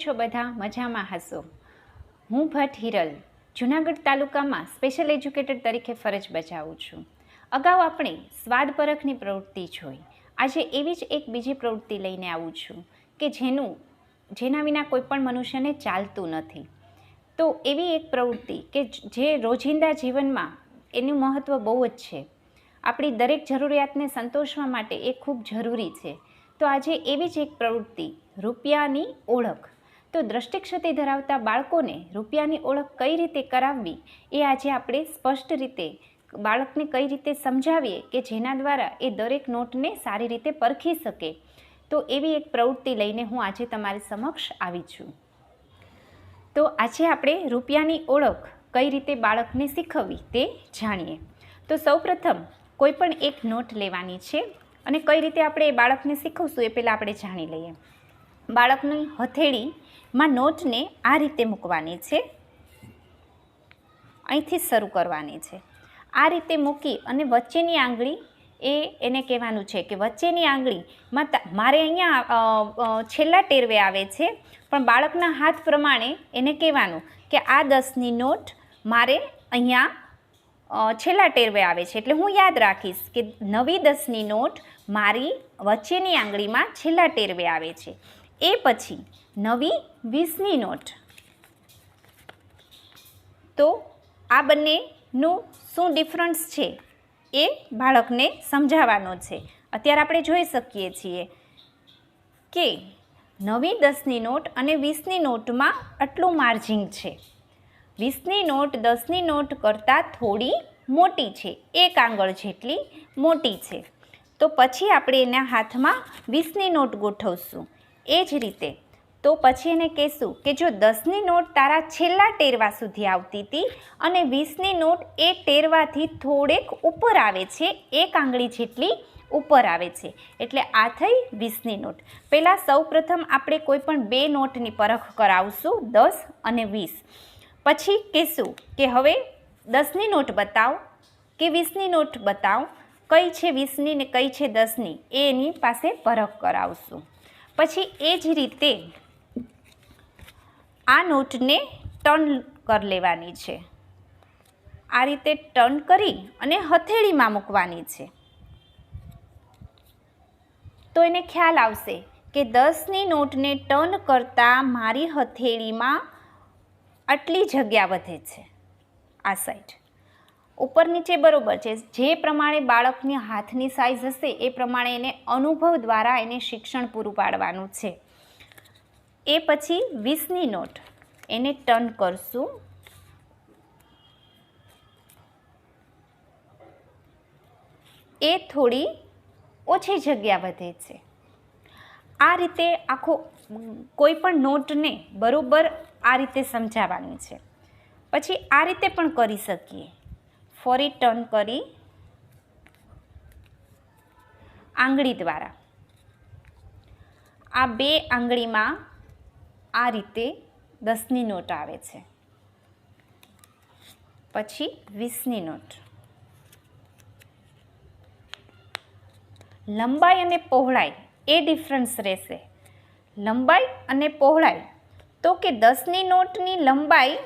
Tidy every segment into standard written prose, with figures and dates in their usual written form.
છો બધા? મજામાં હશો. હું ભટ્ટ હિરલ જૂનાગઢ તાલુકામાં સ્પેશિયલ એજ્યુકેટર તરીકે ફરજ બજાવું છું. અગાઉ આપણે સ્વાદ પરખની પ્રવૃત્તિ જોઈ. આજે એવી જ એક બીજી પ્રવૃત્તિ લઈને આવું છું કે જેના વિના કોઈ પણ મનુષ્યને ચાલતું નથી. તો એવી એક પ્રવૃત્તિ કે જે રોજિંદા જીવનમાં એનું મહત્ત્વ બહુ જ છે. આપણી દરેક જરૂરિયાતને સંતોષવા માટે એ ખૂબ જરૂરી છે. તો આજે એવી જ એક પ્રવૃત્તિ, રૂપિયાની ઓળખ. તો દૃષ્ટિક્ષતિ ધરાવતા બાળકોને રૂપિયાની ઓળખ કઈ રીતે કરાવવી એ આજે આપણે સ્પષ્ટ રીતે બાળકને કઈ રીતે સમજાવીએ કે જેના દ્વારા એ દરેક નોટને સારી રીતે પરખી શકે. તો એવી એક પ્રવૃત્તિ લઈને હું આજે તમારી સમક્ષ આવી છું. તો આજે આપણે રૂપિયાની ઓળખ કઈ રીતે બાળકને શીખવવી તે જાણીએ. તો સૌપ્રથમ કોઈ પણ એક નોટ લેવાની છે અને કઈ રીતે આપણે એ બાળકને શીખવશું એ પહેલાં આપણે જાણી લઈએ. બાળકની હથેળીમાં નોટને આ રીતે મૂકવાની છે, અહીંથી શરૂ કરવાની છે. આ રીતે મૂકી અને વચ્ચેની આંગળી એને કહેવાનું છે કે વચ્ચેની આંગળીમાં મારે અહીંયા છેલ્લા ટેરવે આવે છે, પણ બાળકના હાથ પ્રમાણે એને કહેવાનું કે આ 10ની નોટ મારે અહીંયા છેલ્લા ટેરવે આવે છે. એટલે હું યાદ રાખીશ કે નવી 10ની નોટ મારી વચ્ચેની આંગળીમાં છેલ્લા ટેરવે આવે છે. એ પછી નવી 20ની નોટ. તો આ બંનેનું શું ડિફરન્સ છે એ બાળકને સમજાવવાનો છે. અત્યારે આપણે જોઈ શકીએ છીએ કે નવી 10ની નોટ અને 20ની નોટમાં આટલું માર્જિન છે. 20ની નોટ 10ની નોટ કરતાં થોડી મોટી છે, એક આંગળ જેટલી મોટી છે. તો પછી આપણે એના હાથમાં 20ની નોટ ગોઠવશું. એ જ રીતે તો પછી એને કહેશું કે જો 10ની નોટ તારા છેલ્લા ટેરવા સુધી આવતી હતી અને 20ની નોટ એ ટેરવાથી થોડેક ઉપર આવે છે, એક આંગળી જેટલી ઉપર આવે છે. એટલે આ થઈ 20ની નોટ. પહેલાં સૌપ્રથમ આપણે કોઈ પણ બે નોટની પરખ કરાવશું, 10 અને 20. પછી કહેશું કે હવે 10ની નોટ બતાવ કે 20ની નોટ બતાવ, કઈ છે 20ની ને કઈ છે 10ની એ એની પાસે પરખ કરાવશું. પછી એ જ રીતે આ નોટને ટર્ન કરી લેવાની છે. આ રીતે ટર્ન કરી અને હથેળીમાં મૂકવાની છે. તો એને ખ્યાલ આવશે કે 10ની નોટને ટર્ન કરતાં મારી હથેળીમાં આટલી જગ્યા વધે છે. આ સાઈડ ઉપર નીચે બરાબર છે. જે પ્રમાણે બાળકની હાથની સાઇઝ હશે એ પ્રમાણે એને અનુભવ દ્વારા એને શિક્ષણ પૂરું પાડવાનું છે. એ પછી 20ની નોટ એને ટર્ન કરશું. એ થોડી ઓછી જગ્યા વધે છે. આ રીતે આખો કોઈ પણ નોટને બરાબર આ રીતે સમજાવવાની છે. પછી આ રીતે પણ કરી શકીએ. ફરી ટર્ન કરી આંગળી દ્વારા આ બે આંગળીમાં આ રીતે 10ની નોટ આવે છે. પછી 20ની નોટ. લંબાઈ અને પહોળાઈ એ ડિફરન્સ રહેશે. લંબાઈ અને પહોળાઈ તો કે 10ની નોટની લંબાઈ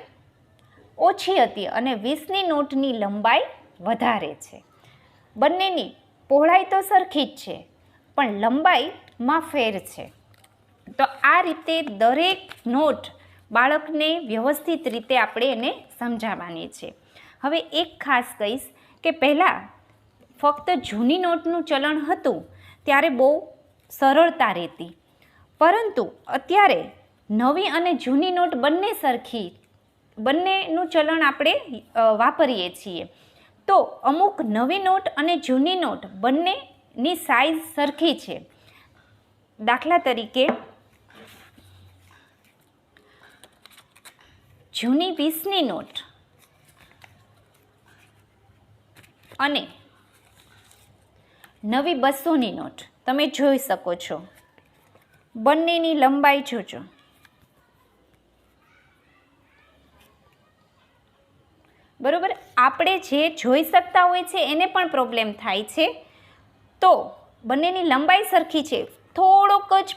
ઓછી હતી અને 20ની નોટની લંબાઈ વધારે છે. બંનેની પહોળાઈ તો સરખી જ છે, પણ લંબાઈમાં ફેર છે. તો આ રીતે દરેક નોટ બાળકને વ્યવસ્થિત રીતે આપણે એને સમજાવવાની છે. હવે એક ખાસ કહીશ કે પહેલાં ફક્ત જૂની નોટનું ચલણ હતું ત્યારે બહુ સરળતા રહેતી, પરંતુ અત્યારે નવી અને જૂની નોટ બંને સરખી, બંનેનું ચલણ આપણે વાપરીએ છીએ. તો અમુક નવી નોટ અને જૂની નોટ બંનેની સાઇઝ સરખી છે. દાખલા તરીકે જૂની 20ની નોટ અને નવી 200ની નોટ તમે જોઈ શકો છો. બંનેની લંબાઈ જોજો. બરાબર, આપણે જે જોઈ શકતા હોય છે એને પણ પ્રોબ્લેમ થાય છે. તો બંનેની લંબાઈ સરખી છે, થોડોક જ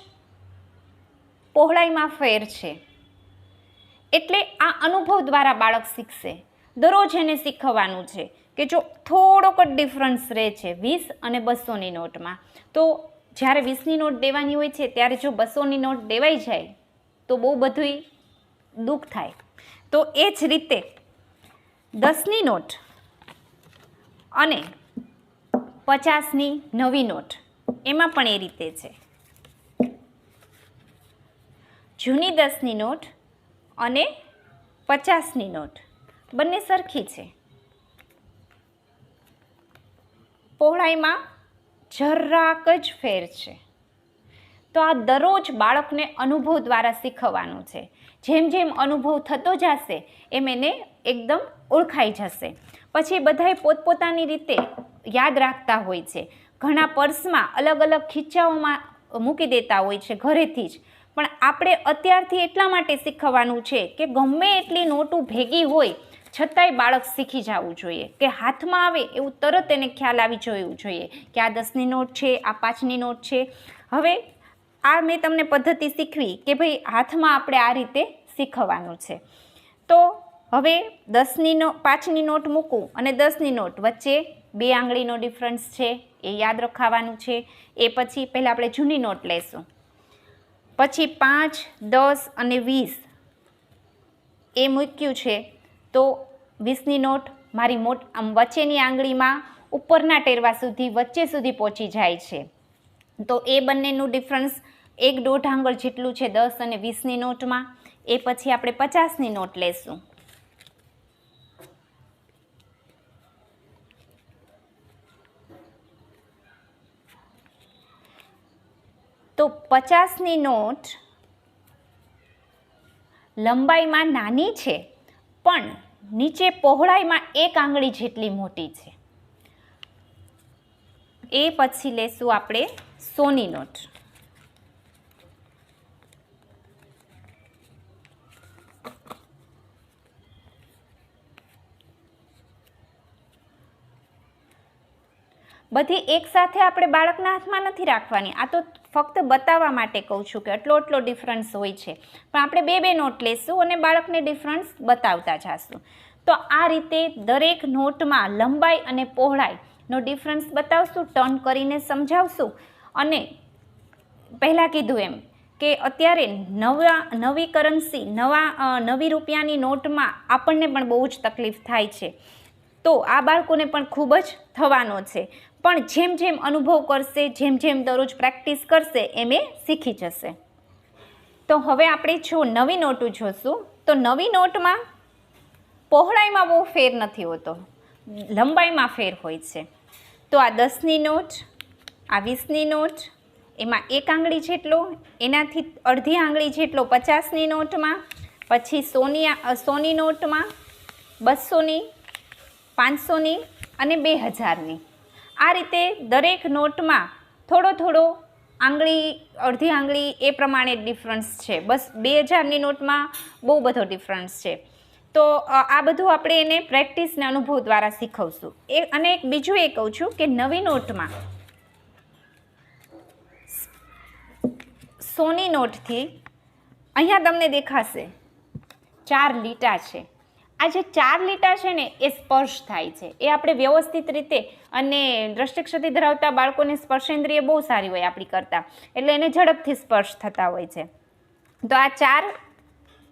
પહોળાઈમાં ફેર છે. એટલે આ અનુભવ દ્વારા બાળક શીખશે. દરરોજ એને શીખવવાનું છે કે જો થોડોક જ ડિફરન્સ રહે છે 20 અને 200ની નોટમાં, તો જ્યારે 20ની નોટ દેવાની હોય છે ત્યારે જો 200ની નોટ દેવાઈ જાય તો બહુ બધું દુઃખ થાય. તો એ જ રીતે 10ની નોટ અને 50ની નવી નોટ એમાં પણ એ રીતે છે. જૂની 10ની નોટ અને 50ની નોટ બંને સરખી છે. પહોળાઈમાં જરાક જ ફેર છે. તો આ દરરોજ બાળકને અનુભવ દ્વારા શીખવવાનું છે. જેમ જેમ અનુભવ થતો જશે એમ એને એકદમ ઓળખાઈ જશે. પછી બધાએ પોતપોતાની રીતે યાદ રાખતા હોય છે. ઘણા પર્સમાં અલગ અલગ ખીચાઓમાં મૂકી દેતા હોય છે ઘરેથી જ. પણ આપણે અત્યારથી એટલા માટે શીખવવાનું છે કે ગમે એટલી નોટું ભેગી હોય છતાંય બાળક શીખી જવું જોઈએ, કે હાથમાં આવે એવું તરત એને ખ્યાલ આવી જવું જોઈએ કે આ 10ની નોટ છે, આ 5ની નોટ છે. હવે આ મેં તમને પદ્ધતિ શીખવી કે ભાઈ હાથમાં આપણે આ રીતે શીખવવાનું છે. તો હવે 5ની નોટ મૂકું અને 10ની નોટ વચ્ચે 2 આંગળીનો ડિફરન્સ છે એ યાદ રખાવાનું છે. એ પછી પહેલાં આપણે જૂની નોટ લેશું, પછી 5, 10 અને 20 એ મૂક્યું છે. તો 20ની નોટ મારી વચ્ચેની આંગળીમાં ઉપરના ટેરવા સુધી વચ્ચે સુધી પહોંચી જાય છે. તો એ બંનેનું ડિફરન્સ 1.5 આંગળ જેટલું છે 10 અને 20ની નોટમાં. એ પછી આપણે 50ની નોટ લેશું. તો 50ની નોટ લંબાઈમાં નાની છે પણ નીચે પહોળાઈમાં 1 આંગળી જેટલી મોટી છે. એ પછી લેશું આપણે 100ની નોટ. બધી એક સાથે આપણે બાળકના હાથમાં નથી રાખવાની. આ તો ફક્ત બતાવવા માટે કહું છું કે આટલો ડિફરન્સ હોય છે. પણ આપણે 2 નોટ લેશું અને બાળકને ડિફરન્સ બતાવતા જઈશું. તો આ રીતે દરેક નોટમાં લંબાઈ અને પહોળાઈનો ડિફરન્સ બતાવશું, ટર્ન કરીને સમજાવશું. અને પહેલાં કીધું એમ કે અત્યારે નવી કરન્સી નવી રૂપિયાની નોટમાં આપણને પણ બહુ જ તકલીફ થાય છે. તો આ બાળકોને પણ ખૂબ જ થવાનો છે. પણ જેમ જેમ અનુભવ કરશે, જેમ જેમ દરરોજ પ્રેક્ટિસ કરશે એમ એ શીખી જશે. તો હવે આપણે જો નવી નોટો જોશું તો નવી નોટમાં પહોળાઈમાં બહુ ફેર નથી હોતો, લંબાઈમાં ફેર હોય છે. તો આ 10ની નોટ, આ 20ની નોટ, એમાં 1 આંગળી જેટલો, એનાથી અડધી આંગળી જેટલો 50ની નોટમાં, પછી 100ની નોટમાં, 200ની, 500ની અને 2000ની. આ રીતે દરેક નોટમાં થોડો આંગળી, અડધી આંગળી એ પ્રમાણે ડિફરન્સ છે. બસ 2000ની નોટમાં બહુ બધો ડિફરન્સ છે. તો આ બધું આપણે એને પ્રેક્ટિસ ને અનુભવ દ્વારા શીખવશું. અને બીજું એ કહું છું કે નવી નોટમાં 100ની નોટથી અહીંયા તમને દેખાશે 4 લીટા છે. આ જે 4 લીટા છે ને એ સ્પર્શ થાય છે. એ આપણે વ્યવસ્થિત રીતે, અને દ્રષ્ટિક્ષતિ ધરાવતા બાળકોને સ્પર્શેન્દ્રિય બહુ સારી હોય આપણી કરતાં, એટલે એને ઝડપથી સ્પર્શ થતા હોય છે. તો આ 4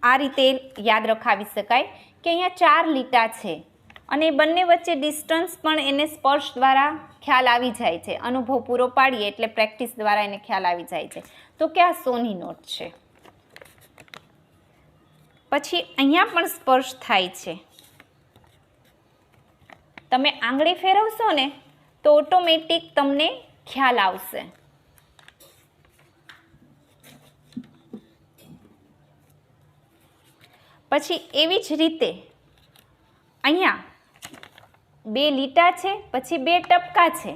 આ રીતે યાદ રખાવી શકાય કે અહીંયા 4 લીટા છે અને બંને વચ્ચે ડિસ્ટન્સ પણ એને સ્પર્શ દ્વારા ખ્યાલ આવી જાય છે. અનુભવ પૂરો પાડીએ એટલે પ્રેક્ટિસ દ્વારા એને ખ્યાલ આવી જાય છે. તો કે આ 100ની નોટ છે. પછી અહીંયા પણ સ્પર્શ થાય છે. તમે આંગળી ફેરવશો ને તો ઓટોમેટિક તમને ખ્યાલ આવશે. પછી એવી જ રીતે અહીંયા 2 લીટા છે, પછી 2 ટપકા છે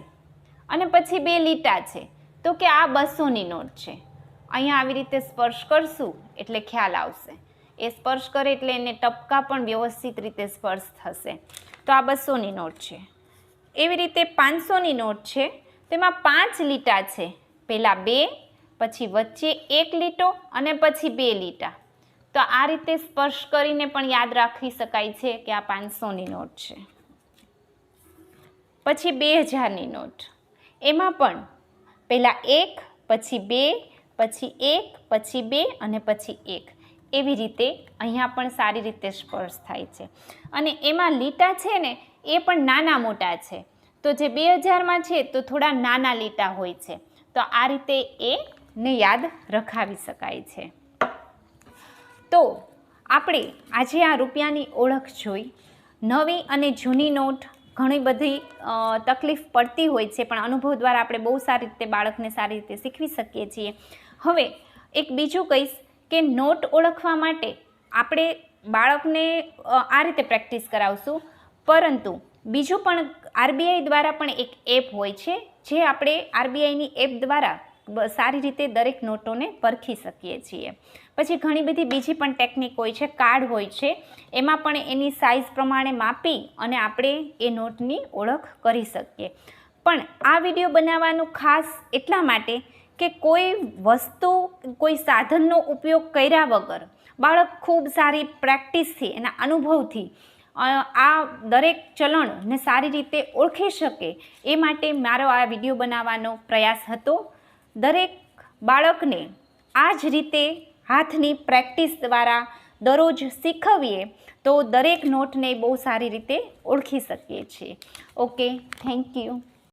અને પછી 2 લીટા છે. તો કે આ 200ની નોટ છે. અહીંયા આવી રીતે સ્પર્શ કરશું એટલે ખ્યાલ આવશે. એ સ્પર્શ કરે એટલે એને ટપકા પણ વ્યવસ્થિત રીતે સ્પર્શ થશે. તો આ 200ની નોટ છે. એવી રીતે 500ની નોટ છે. તેમાં 5 લીટા છે. પહેલાં 2, પછી વચ્ચે એક લીટો અને પછી 2 લીટા. તો આ રીતે સ્પર્શ કરીને પણ યાદ રાખી શકાય છે કે આ 500ની નોટ છે. પછી 2000ની નોટ, એમાં પણ પહેલાં 1, પછી 2, પછી 1, પછી 2 અને પછી 1. એવી રીતે અહીંયા પણ સારી રીતે સ્પર્શ થાય છે. અને એમાં લીટા છે ને એ પણ નાના મોટા છે. તો જે 2000માં છે તો થોડા નાના લીટા હોય છે. તો આ રીતે એને યાદ રખાવી શકાય છે. તો આપણે આજે આ રૂપિયાની ઓળખ જોઈ. નવી અને જૂની નોટ ઘણી બધી તકલીફ પડતી હોય છે, પણ અનુભવ દ્વારા આપણે બહુ સારી રીતે બાળકને સારી રીતે શીખવી શકીએ છીએ. હવે એક બીજું કહીશ કે નોટ ઓળખવા માટે આપણે બાળકને આ રીતે પ્રેક્ટિસ કરાવશું, પરંતુ બીજું પણ આરબીઆઈ દ્વારા પણ એક એપ હોય છે, જે આપણે આરબીઆઈની એપ દ્વારા સારી રીતે દરેક નોટોને પરખી શકીએ છીએ. પછી ઘણી બધી બીજી પણ ટેકનિક હોય છે, કાર્ડ હોય છે, એમાં પણ એની સાઇઝ પ્રમાણે માપી અને આપણે એ નોટની ઓળખ કરી શકીએ. પણ આ વિડીયો બનાવવાનું ખાસ એટલા માટે કે કોઈ વસ્તુ, કોઈ સાધનનો ઉપયોગ કર્યા વગર બાળક ખૂબ સારી પ્રેક્ટિસથી, એના અનુભવથી આ દરેક ચલણને સારી રીતે ઓળખી શકે, એ માટે મારો આ વિડીયો બનાવવાનો પ્રયાસ હતો. દરેક બાળકને આ જ રીતે હાથની પ્રેક્ટિસ દ્વારા દરરોજ શીખવીએ તો દરેક નોટને બહુ સારી રીતે ઓળખી શકીએ છીએ. Okay, thank you.